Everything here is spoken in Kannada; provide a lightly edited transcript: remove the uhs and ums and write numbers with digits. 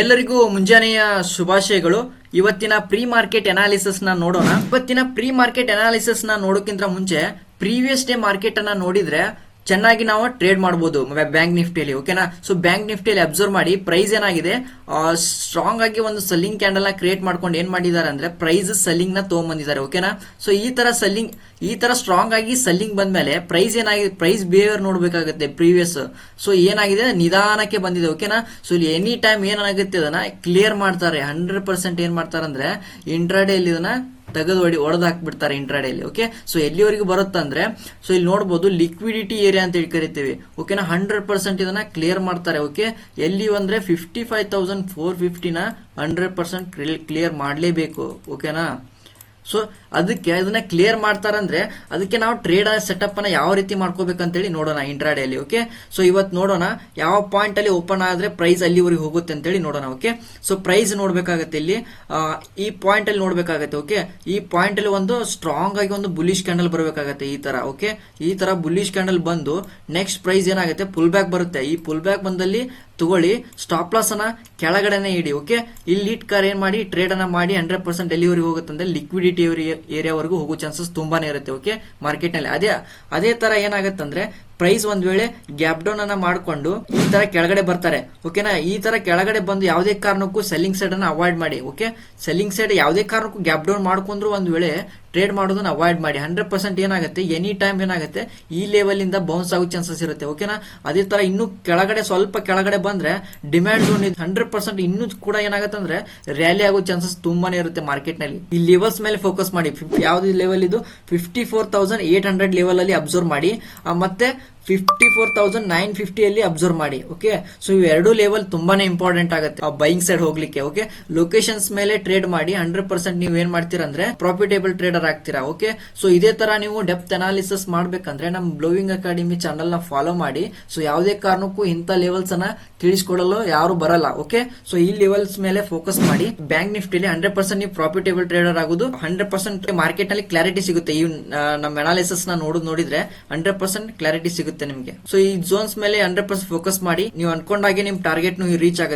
ಎಲ್ಲರಿಗೂ ಮುಂಜಾನೆಯ ಶುಭಾಶಯಗಳು. ಇವತ್ತಿನ ಪ್ರೀ ಮಾರ್ಕೆಟ್ ಅನಾಲಿಸಿಸ್ ನ ನೋಡೋಣ. ಇವತ್ತಿನ ಪ್ರೀ ಮಾರ್ಕೆಟ್ ಅನಾಲಿಸಿಸ್ ನ ನೋಡೋಕ್ಕಿಂತ ಮುಂಚೆ ಪ್ರೀವಿಯಸ್ ಡೇ ಮಾರ್ಕೆಟ್ ಅನ್ನ ನೋಡಿದ್ರೆ ಚೆನ್ನಾಗಿ ನಾವು ಟ್ರೇಡ್ ಮಾಡಬಹುದು ಬ್ಯಾಂಕ್ ನಿಫ್ಟಿಯಲ್ಲಿ. ಓಕೆನಾ? ಸೊ ಬ್ಯಾಂಕ್ ನಿಫ್ಟಿಯಲ್ಲಿ ಅಬ್ಸರ್ವ್ ಮಾಡಿ ಪ್ರೈಸ್ ಏನಾಗಿದೆ, ಸ್ಟ್ರಾಂಗ್ ಆಗಿ ಒಂದು ಸೆಲ್ಲಿಂಗ್ ಕ್ಯಾಂಡಲ್ ನ ಕ್ರಿಯೇಟ್ ಮಾಡ್ಕೊಂಡು ಏನ್ ಮಾಡಿದ್ದಾರೆ ಅಂದ್ರೆ ಪ್ರೈಸ್ ಸೆಲ್ಲಿಂಗ್ ನ ತಗೊಂಡ್ಬಂದಿದ್ದಾರೆ. ಓಕೆನಾ? ಸೊ ಈ ತರ ಸ್ಟ್ರಾಂಗ್ ಆಗಿ ಸೆಲ್ಲಿಂಗ್ ಬಂದ್ಮೇಲೆ ಪ್ರೈಸ್ ಏನಾಗಿದೆ, ಪ್ರೈಸ್ ಬಿಹೇವಿಯರ್ ನೋಡ್ಬೇಕಾಗುತ್ತೆ ಪ್ರೀವಿಯಸ್. ಸೊ ಏನಾಗಿದೆ, ನಿಧಾನಕ್ಕೆ ಬಂದಿದೆ. ಓಕೆನಾ? ಸೊ ಇಲ್ಲಿ ಎನಿ ಟೈಮ್ ಏನಾಗುತ್ತೆ ಅದನ್ನ ಕ್ಲಿಯರ್ ಮಾಡ್ತಾರೆ. 100% ಏನ್ ಮಾಡ್ತಾರೆ ಅಂದ್ರೆ ಇಂಟ್ರಾಡೇ ಅಲ್ಲಿ ಇದನ್ನ ತೆಗೆದು ಹೊಡೆದು ಹಾಕ್ಬಿಡ್ತಾರೆ ಇಂಟ್ರಾಡೇಲಿ. ಓಕೆ? ಸೊ ಎಲ್ಲಿವರೆಗೂ ಬರುತ್ತಂದ್ರೆ, ಸೊ ಇಲ್ಲಿ ನೋಡಬಹುದು ಲಿಕ್ವಿಡಿಟಿ ಏರಿಯಾ ಅಂತ ಹೇಳಿ ಕರಿತೀವಿ. ಓಕೆನಾ? 100% ಇದನ್ನ ಕ್ಲಿಯರ್ ಮಾಡ್ತಾರೆ. ಓಕೆ? ಎಲ್ಲಿ ಅಂದ್ರೆ 55,450 100% ಕ್ಲಿಯರ್ ಮಾಡಲೇಬೇಕು. ಓಕೆನಾ? ಸೊ ಅದಕ್ಕೆ ಅದನ್ನ ಕ್ಲಿಯರ್ ಮಾಡ್ತಾರಂದ್ರೆ ಅದಕ್ಕೆ ನಾವು ಟ್ರೇಡ್ ಸೆಟಪ್ ಅನ್ನ ಯಾವ ರೀತಿ ಮಾಡ್ಕೋಬೇಕಂತೇಳಿ ನೋಡೋಣ ಇಂಟ್ರಾಡೇಲಿ. ಓಕೆ? ಸೊ ಇವತ್ತು ನೋಡೋಣ ಯಾವ ಪಾಯಿಂಟ್ ಅಲ್ಲಿ ಓಪನ್ ಆದ್ರೆ ಪ್ರೈಸ್ ಅಲ್ಲಿವರೆಗೆ ಹೋಗುತ್ತೆ ಅಂತೇಳಿ ನೋಡೋಣ. ಓಕೆ? ಸೊ ಪ್ರೈಸ್ ನೋಡ್ಬೇಕಾಗತ್ತೆ ಇಲ್ಲಿ ಈ ಪಾಯಿಂಟ್ ಅಲ್ಲಿ ನೋಡ್ಬೇಕಾಗತ್ತೆ. ಓಕೆ? ಈ ಪಾಯಿಂಟ್ ಅಲ್ಲಿ ಒಂದು ಸ್ಟ್ರಾಂಗ್ ಆಗಿ ಒಂದು ಬುಲಿಶ್ ಕ್ಯಾಂಡಲ್ ಬರಬೇಕಾಗತ್ತೆ ಈ ತರ. ಓಕೆ? ಈ ತರ ಬುಲಿಶ್ ಕ್ಯಾಂಡಲ್ ಬಂದು ನೆಕ್ಸ್ಟ್ ಪ್ರೈಸ್ ಏನಾಗುತ್ತೆ, ಪುಲ್ ಬ್ಯಾಕ್ ಬರುತ್ತೆ. ಈ ಪುಲ್ ಬ್ಯಾಕ್ ಬಂದಲ್ಲಿ ತಗೊಳ್ಳಿ, ಸ್ಟಾಪ್ ಲಾಸ್ ಅನ್ನ ಕೆಳಗಡೆನೆ ಇಡಿ. ಓಕೆ? ಇಲ್ಲಿ ಹಿಟ್ ಕಾರ್ ಏನ್ ಮಾಡಿ ಟ್ರೇಡ್ ಅನ್ನ ಮಾಡಿ 100% ಎಲ್ಲಿವರೆಗೂ ಹೋಗುತ್ತೆ ಅಂದ್ರೆ ಲಿಕ್ವಿಡಿಟಿ ಏರಿಯಾವರೆಗೂ ಹೋಗೋ ಚಾನ್ಸಸ್ ತುಂಬಾನೇ ಇರುತ್ತೆ. ಓಕೆ? ಮಾರ್ಕೆಟ್ ನಲ್ಲಿ ಅದೇ ತರ ಏನಾಗತ್ತಂದ್ರೆ ಪ್ರೈಸ್ ಒಂದ್ ವೇಳೆ ಗ್ಯಾಪ್ ಡೌನ್ ಅನ್ನ ಮಾಡ್ಕೊಂಡು ಈ ತರ ಕೆಳಗಡೆ ಬರ್ತಾರೆ. ಓಕೆನಾ? ಈ ತರ ಕೆಳಗಡೆ ಬಂದು ಯಾವುದೇ ಕಾರಣಕ್ಕೂ ಸೆಲ್ಲಿಂಗ್ ಸೈಡ್ ಅನ್ನ ಅವಾಯ್ಡ್ ಮಾಡಿ. ಓಕೆ? ಸೆಲ್ಲಿಂಗ್ ಸೈಡ್ ಯಾವುದೇ ಕಾರಣಕ್ಕೂ ಗ್ಯಾಪ್ ಡೌನ್ ಮಾಡ್ಕೊಂಡ್ರು ಒಂದ್ ವೇಳೆ ಟ್ರೇಡ್ ಮಾಡೋದನ್ನ ಅವಾಯ್ಡ್ ಮಾಡಿ. 100% ಏನಾಗುತ್ತೆ, ಎನಿ ಟೈಮ್ ಏನಾಗುತ್ತೆ ಈ ಲೆವೆಲ್ ಇಂದ ಬೌನ್ಸ್ ಆಗೋ ಚಾನ್ಸಸ್ ಇರುತ್ತೆ. ಓಕೆನಾ? ಅದೇ ತರ ಇನ್ನು ಕೆಳಗಡೆ ಸ್ವಲ್ಪ ಕೆಳಗಡೆ ಬಂದ್ರೆ ಡಿಮ್ಯಾಂಡ್ ಝೋನ್ 100% ಇನ್ನೂ ಕೂಡ ಏನಾಗುತ್ತೆ ಅಂದ್ರೆ ರ್ಯಾಲಿ ಆಗೋ ಚಾನ್ಸಸ್ ತುಂಬಾನೇ ಇರುತ್ತೆ ಮಾರ್ಕೆಟ್ ನಲ್ಲಿ. ಈ ಲೆವೆಲ್ಸ್ ಮೇಲೆ ಫೋಕಸ್ ಮಾಡಿ. ಯಾವ್ದು ಲೆವೆಲ್ ಇದು, 54,800 ಲೆವೆಲ್ ಅಲ್ಲಿ ಅಬ್ಸರ್ವ್ ಮಾಡಿ, ಮತ್ತೆ 54,950 ಅಲ್ಲಿ ಅಬ್ಸರ್ವ್ ಮಾಡಿ. ಓಕೆ? ಸೊ ಇವೆರಡು ಲೆವೆಲ್ ತುಂಬಾನೇ ಇಂಪಾರ್ಟೆಂಟ್ ಆಗುತ್ತೆ ಬೈಯಿಂಗ್ ಸೈಡ್ ಹೋಗ್ಲಿಕ್ಕೆ. ಓಕೆ? ಲೊಕೇಶನ್ಸ್ ಮೇಲೆ ಟ್ರೇಡ್ ಮಾಡಿ 100% ನೀವು ಏನ್ ಮಾಡ್ತೀರಾ ಅಂದ್ರೆ ಪ್ರಾಫಿಟೇಬಲ್ ಟ್ರೇಡರ್ ಆಗ್ತೀರಾ. ಓಕೆ? ಸೊ ಇದೇ ತರ ನೀವು ಡೆಪ್ತ್ ಅನಾಲಿಸಿಸ್ ಮಾಡ್ಬೇಕಂದ್ರೆ ನಮ್ ಬ್ಲೋವಿಂಗ್ ಅಕಾಡೆಮಿ ಚಾನಲ್ ನ ಫಾಲೋ ಮಾಡಿ. ಸೊ ಯಾವುದೇ ಕಾರಣಕ್ಕೂ ಇಂಥ ಲೆವೆಲ್ಸ್ ಅನ್ನ ತಿಳಿಸ್ಕೊಡಲು ಯಾರು ಬರಲ್ಲ. ಓಕೆ? ಸೊ ಈ ಲೆವೆಲ್ಸ್ ಮೇಲೆ ಫೋಕಸ್ ಮಾಡಿ. ಬ್ಯಾಂಕ್ ನಿಫ್ಟಿಲಿ 100% ನೀವು ಪ್ರಾಫಿಟೇಬಲ್ ಟ್ರೇಡರ್ ಆಗೋದು 100% ಮಾರ್ಕೆಟ್ ನಲ್ಲಿ ಕ್ಲಾರಿಟಿ ಸಿಗುತ್ತೆ. ಈ ನಮ್ಮ ಅನಾಲಿಸಿಸ್ ನ ನೋಡಿದ್ರೆ 100% ಕ್ಲಾರಿಟಿ ಸಿಗುತ್ತೆ ನಿಮಗೆ. ಸೊ ಈ ಝೋನ್ಸ್ ಮೇಲೆ 100% ಫೋಕಸ್ ಮಾಡಿ. ನೀವು ಅನ್ಕೊಂಡಾಗೆ ನಿಮ್ ಟಾರ್ಗೆಟ್ ರೀಚ್ ಆಗುತ್ತೆ.